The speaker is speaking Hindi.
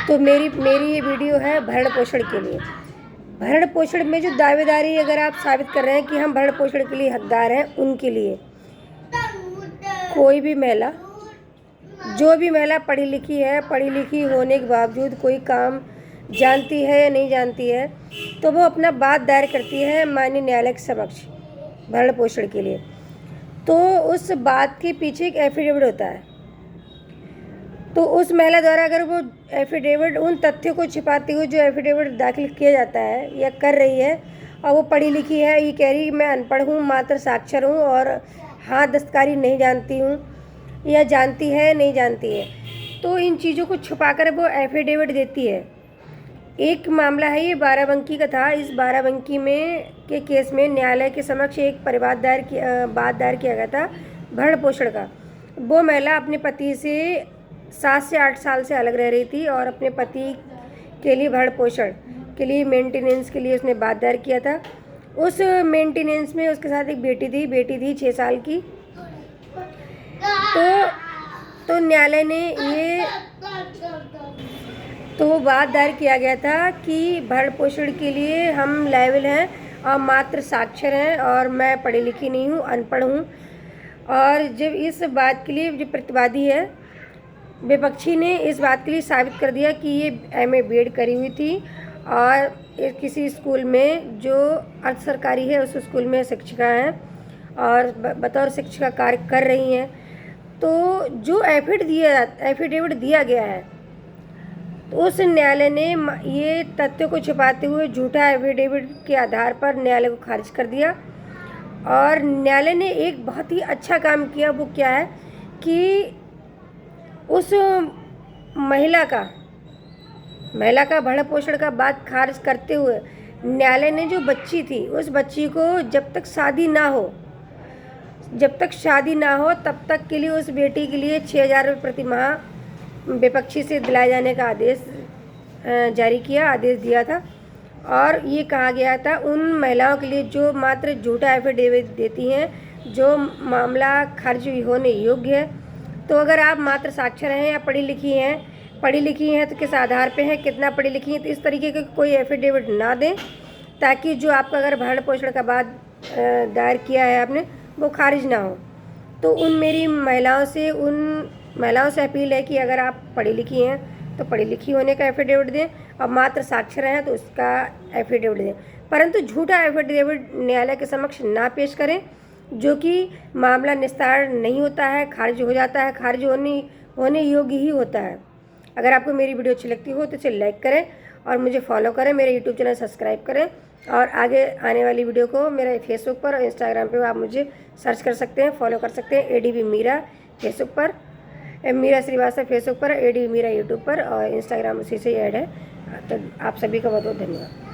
तो मेरी ये वीडियो है भरण पोषण के लिए। भरण पोषण में जो दावेदारी अगर आप साबित कर रहे हैं कि हम भरण पोषण के लिए हकदार हैं, उनके लिए कोई भी महिला, जो भी महिला पढ़ी लिखी है, पढ़ी लिखी होने के बावजूद कोई काम जानती है या नहीं जानती है, तो वो अपना बात दायर करती है माननीय न्यायालय के समक्ष भरण पोषण के लिए। तो उस बात के पीछे एक एफिडेविट होता है। तो उस महिला द्वारा अगर वो एफिडेविट, उन तथ्यों को छिपाते हुए जो एफिडेविट दाखिल किया जाता है या कर रही है, और वो पढ़ी लिखी है, ये कह रही मैं अनपढ़ हूँ, मात्र साक्षर हूँ और हाथ दस्तकारी नहीं जानती हूँ, या जानती है नहीं जानती है, तो इन चीज़ों को छुपाकर वो एफिडेविट देती है। एक मामला है, ये बाराबंकी का था। इस बाराबंकी में के केस में न्यायालय के समक्ष एक बात दायर किया गया था भरण पोषण का। वो महिला अपने पति से 7 से 8 साल से अलग रह रही थी और अपने पति के लिए भरण पोषण के लिए, मेंटेनेंस के लिए उसने बात दायर किया था। उस मेंटेनेंस में उसके साथ एक बेटी थी 6 साल की। तो न्यायालय ने ये तो बात दायर किया गया था कि भरण पोषण के लिए हम लायबल हैं और मात्र साक्षर हैं और मैं पढ़ी लिखी नहीं हूँ, अनपढ़ हूँ। और जब इस बात के लिए जो प्रतिवादी है, विपक्षी ने इस बात के लिए साबित कर दिया कि ये MA BEd करी हुई थी और किसी स्कूल में जो अर्ध सरकारी है उस स्कूल में शिक्षिका हैं और बतौर शिक्षिका कार्य कर रही हैं। तो जो एफिडेविट दिया गया है, तो उस न्यायालय ने ये तथ्यों को छिपाते हुए झूठा एफिडेविट के आधार पर न्यायालय को खारिज कर दिया। और न्यायालय ने एक बहुत ही अच्छा काम किया। वो क्या है कि उस महिला का भरण पोषण का बात खारिज करते हुए न्यायालय ने जो बच्ची थी, उस बच्ची को जब तक शादी ना हो तब तक के लिए उस बेटी के लिए 6,000 रुपये प्रति माह विपक्षी से दिलाए जाने का आदेश दिया था। और ये कहा गया था उन महिलाओं के लिए जो मात्र झूठा एफिडेविट देती हैं, जो मामला खारिज होने योग्य है। तो अगर आप मात्र साक्षर हैं या पढ़ी लिखी हैं तो किस आधार पे हैं, कितना पढ़ी लिखी हैं, तो इस तरीके के कोई एफिडेविट ना दें, ताकि जो आपका अगर भरण पोषण का बात दायर किया है आपने, वो खारिज ना हो। तो उन महिलाओं से अपील है कि अगर आप पढ़ी लिखी हैं तो पढ़ी लिखी होने का एफिडेविट दें, और मात्र साक्षर हैं तो उसका एफिडेविट दें, परंतु झूठा एफिडेविट न्यायालय के समक्ष ना पेश करें, जो कि मामला निस्तार नहीं होता है, खारिज हो जाता है, खारिज होने योग्य ही होता है। अगर आपको मेरी वीडियो अच्छी लगती हो तो इसे लाइक करें और मुझे फॉलो करें, मेरे यूट्यूब चैनल सब्सक्राइब करें, और आगे आने वाली वीडियो को मेरे फेसबुक पर और इंस्टाग्राम पे आप मुझे सर्च कर सकते हैं, फॉलो कर सकते हैं। ADB मीरा फेसबुक पर, मीरा श्रीवास्तव फेसबुक पर, ADB मीरा यूट्यूब पर, और इंस्टाग्राम उसी से ऐड है। तो आप सभी का बहुत बहुत धन्यवाद।